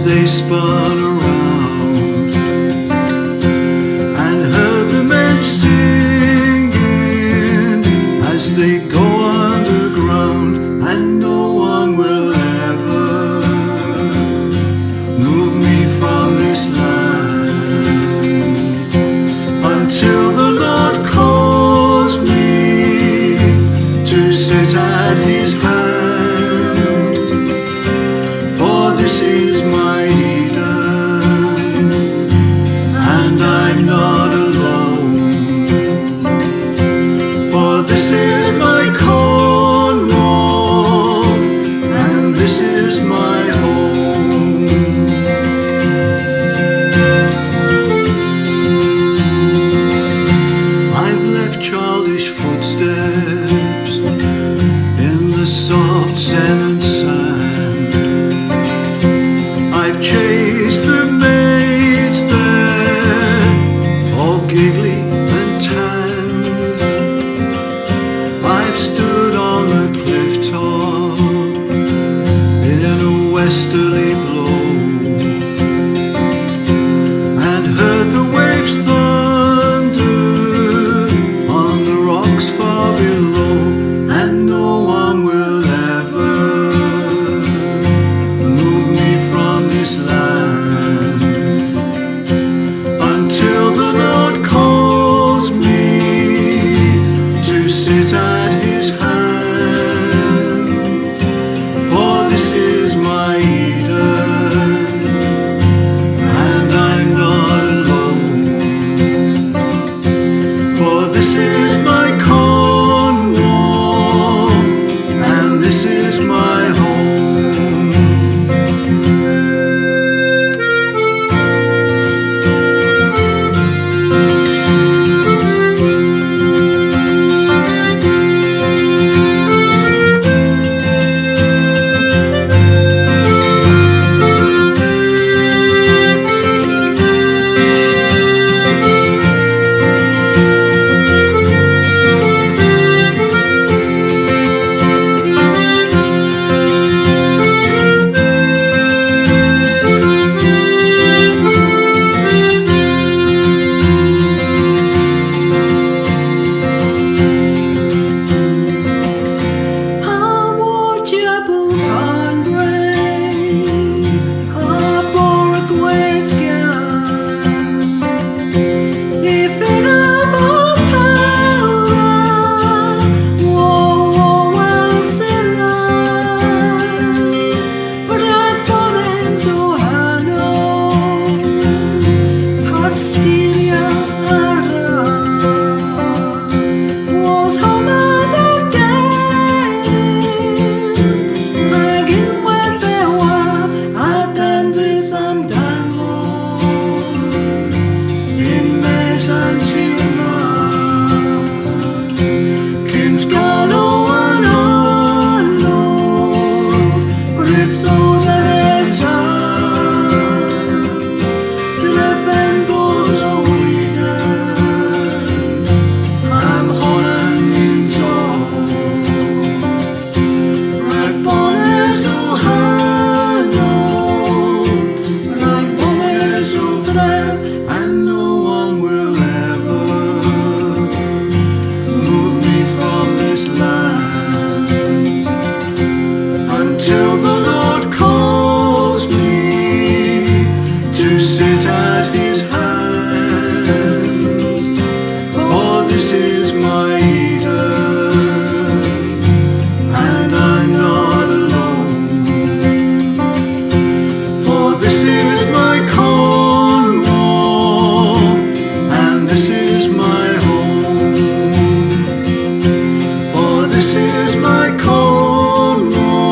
they spun around, and heard the men singing as they go underground, and no one will ever move me from this land until the Lord calls me to sit at his hand. For this is my Eden, and I'm not alone. For this is my Cornwall, and this is my home. I've left childish footsteps in the soft sand and sand. I've chased the maids there, all giggly and tanned. I've stood on the cliff top in a westerly blow, and heard the waves thunder on the rocks far below, and no one will ever move me from this land until the Lord calls me to sit at his hand. For this is my Eden, and I'm not alone. For this is my Cornwall, and this is my home. This is my Cornwall,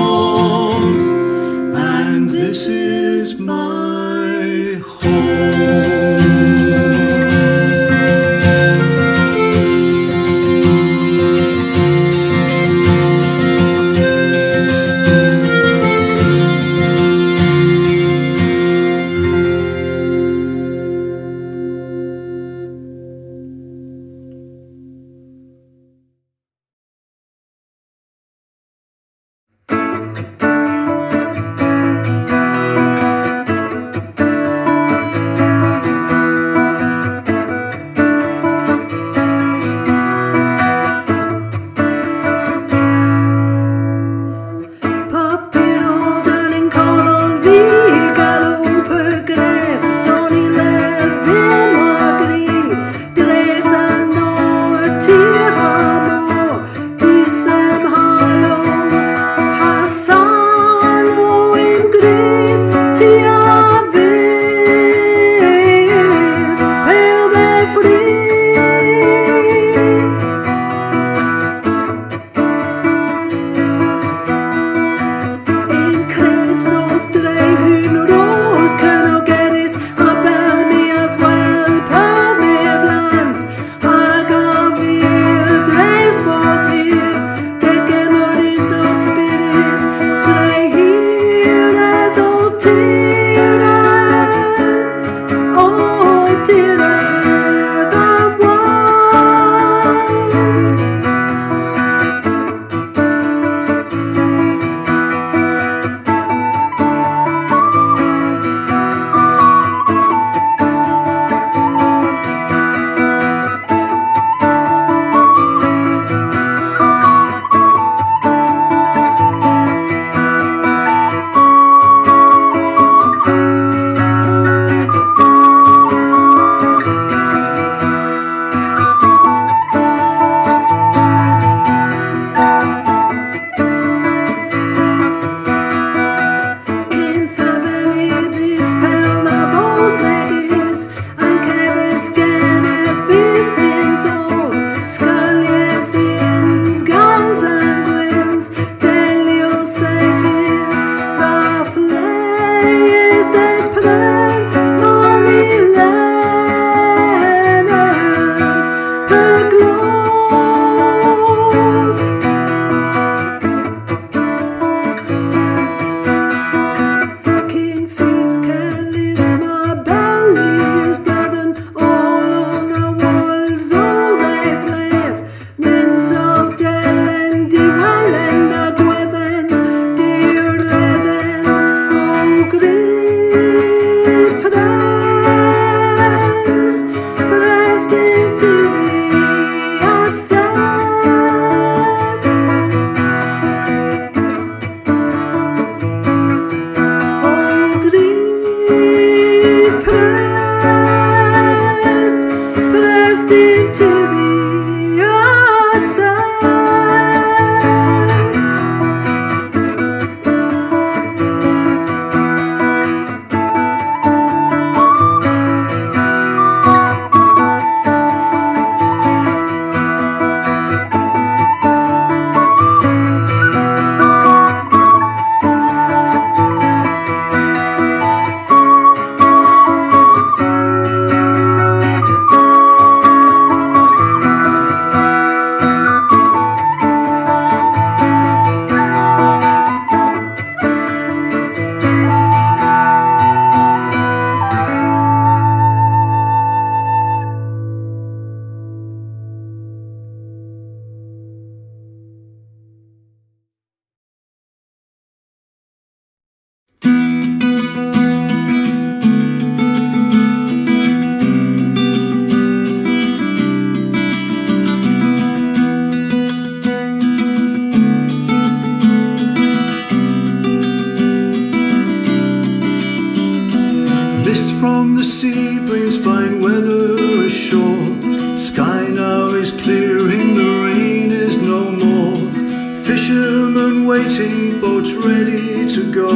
fishermen waiting, boats ready to go.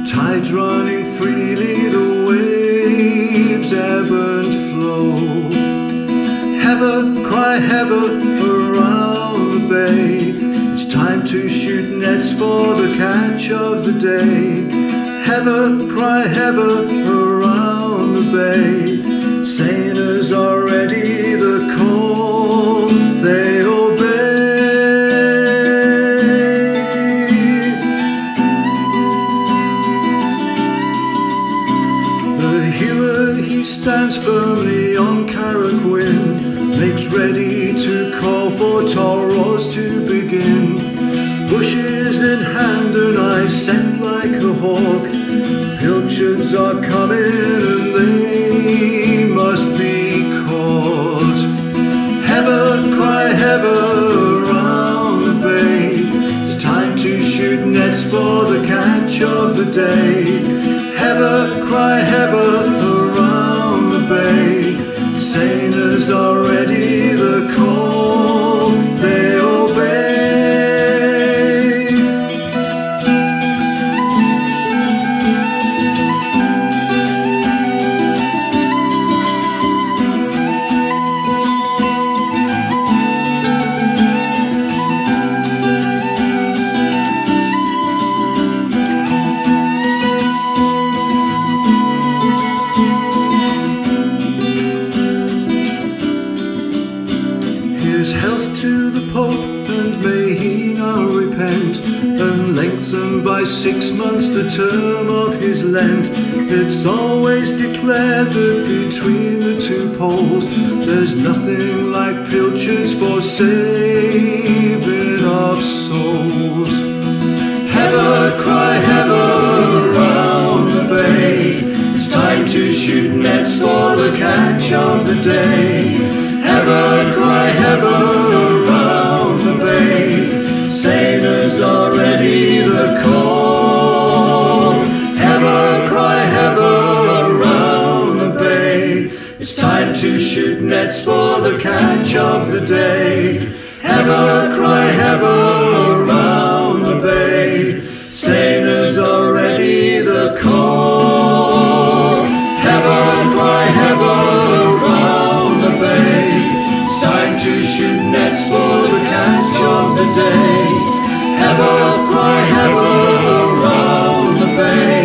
Tides running freely, the waves ebb and flow. Hevva, cry Hevva, around the bay. It's time to shoot nets for the catch of the day. Hevva, cry Hevva, around the bay. Sailors are ready, the call they obey. The hewer, he stands firmly on Canoryon, makes ready to call for Tauros to begin. Bushes in hand and eyes set like a hawk. Pilchards are coming and they must be caught. Hevva, cry Hevva, around the bay. It's time to shoot nets for the catch of the day. Hevva, cry Hevva, around the bay. Sailors are ready, the call they obey. By 6 months the term of his Lent. It's always declared that between the two poles there's nothing like pilchards for saving of souls. Hevva, cry Hevva, around the bay. It's time to shoot nets for the catch of the day. Hevva, cry Hevva, around the bay. Sailors are ready, the call. Hevva, cry Hevva, around the bay. It's time to shoot nets for the catch of the day. Hevva, cry Hevva, around the bay. Sailors are ready, the call. Hevva, cry Hevva, around the bay. It's time to shoot nets for the catch of the day. Hevva, cry Hevva, around the bay.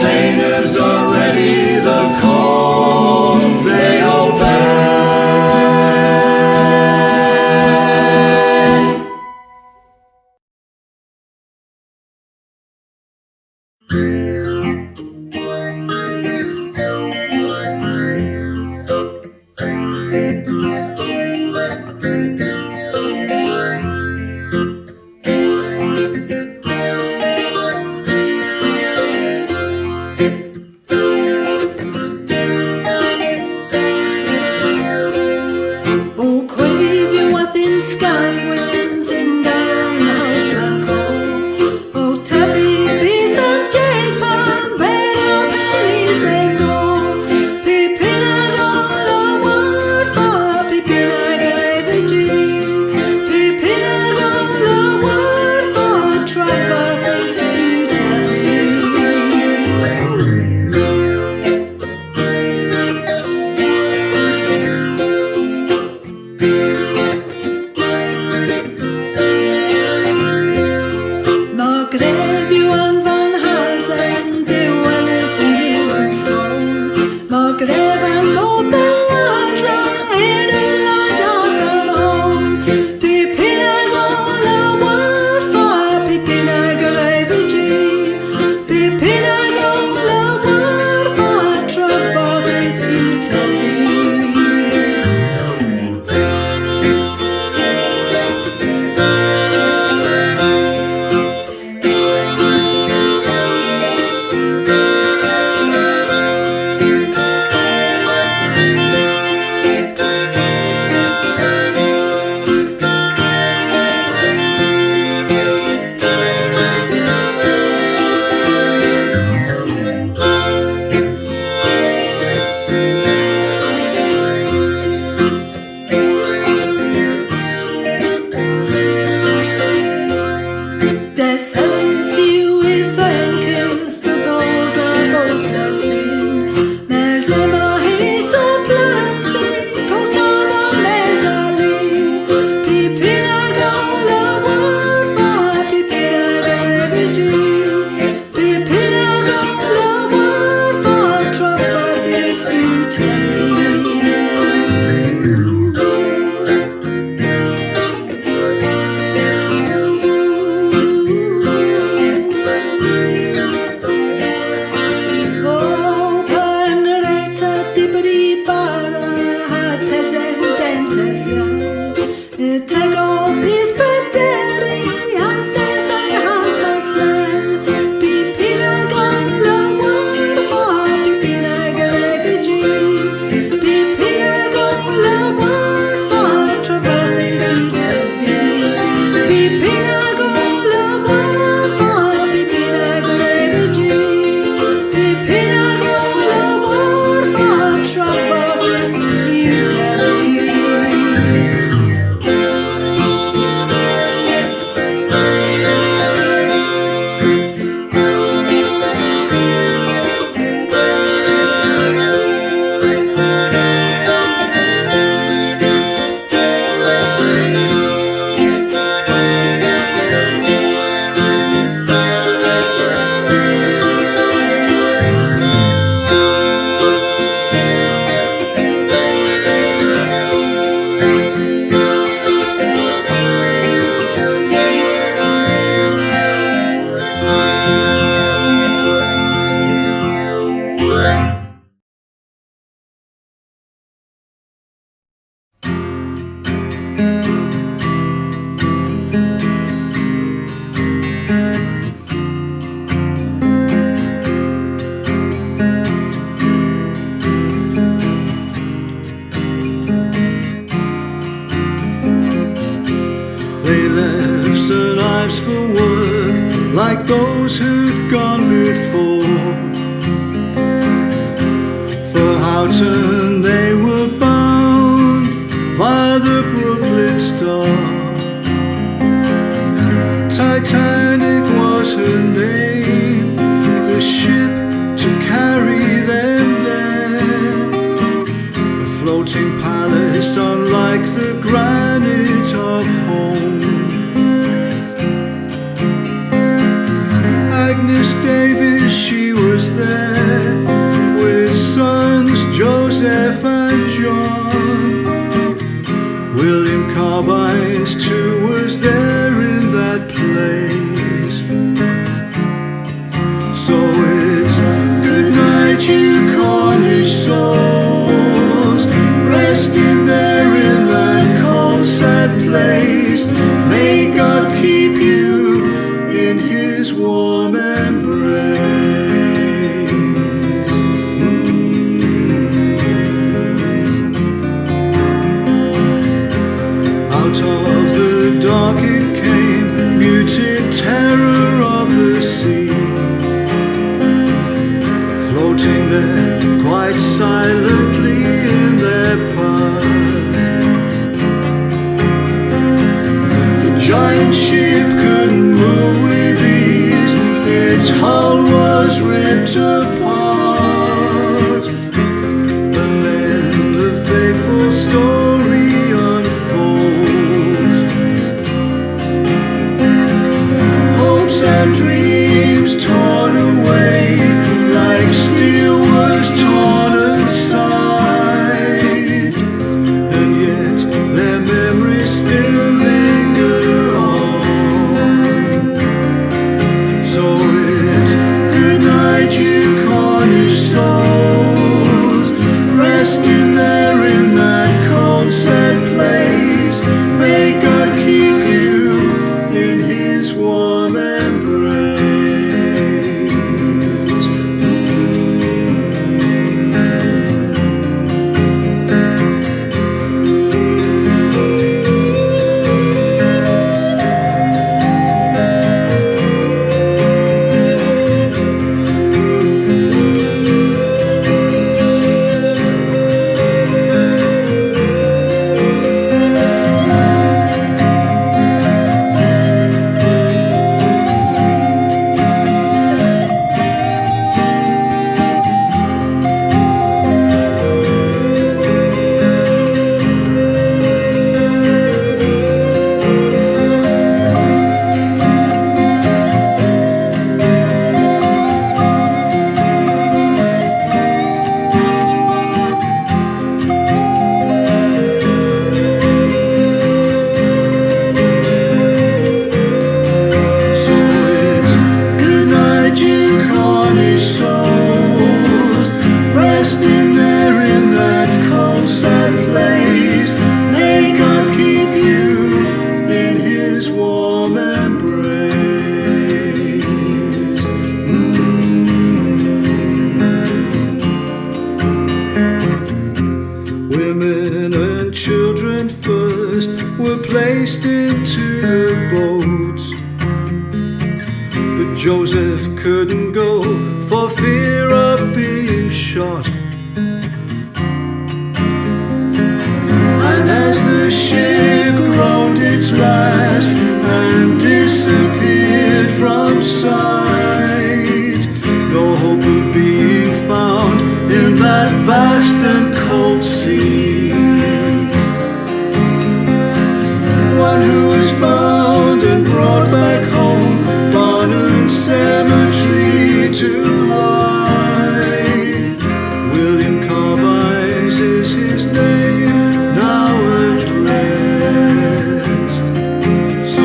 Sailors are ready, the call they obey. Matthi, summons you with thankers, the goals are most blaspheme. Mais Emma so planting, Potana Mesaline, Pipina Gola Warfa, Pipina Deviju, Pipina Gola Warfa, Trumpa is like those who'd gone before. For Houghton they were bound via the Brooklyn Star. Titanic was her name, the ship to carry them there. A floating palace unlike the granite of home. Davis, she was there with sons Joseph and John. William Carbine's too was there in that place. So it's good night, you Cornish souls, resting there in that cold sad place. May God keep you in his warm embrace. Out of the dark it came, muted terror of the sea, floating there quite silently in their path. The giant ship couldn't move with ease, its hull was ripped apart. And then the fateful story unfolds. Hopes and dreams torn away, like steel was torn aside. And yet their memories still linger on. So it's good night, you Cornish souls, resting there in that cold sad place. May God keep you in his warm embrace. but Joseph couldn't go for fear of being shot. And as the ship groaned its last and disappeared from sight, no hope of being found in that vast and cold sea. One who was found and brought back home, Barnum Cemetery to lie. William Carbines is his name, now at rest. So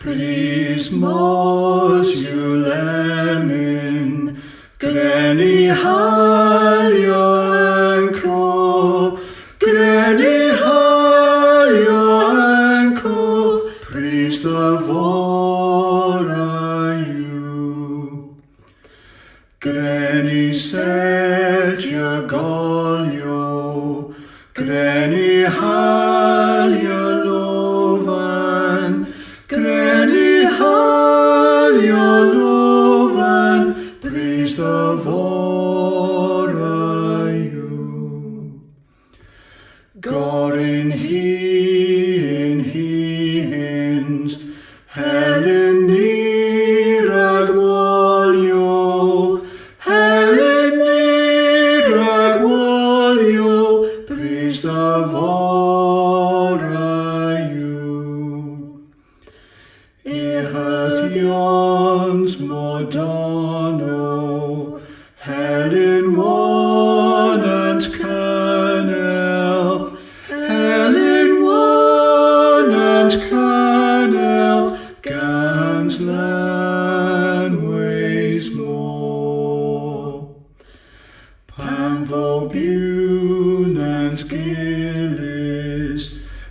Pris mos you lemin, Granny halio anko, Granny halio anko, Pris the vora you. Granny set your golio, Granny halio lovan, Granny halio lovan, Pris the vora you. Gorin hins, Helen niragwalio, Helen niragwalio, Pris the vora you. Ihas yons Mordon, Helen wanant Kanow, Helen wanant Kanow, gans lanways more. Panvo bunans gillis,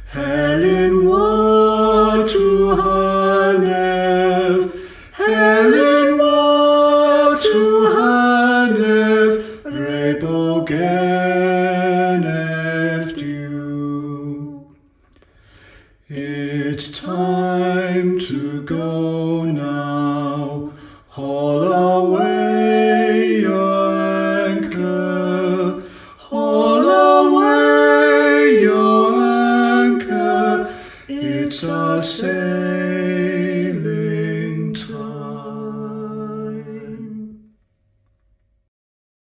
Helen war to Hanev, Helen war to Hanev, Rebo Genev dew. It's time to go now, haul away your anchor, haul away your anchor, it's a sail.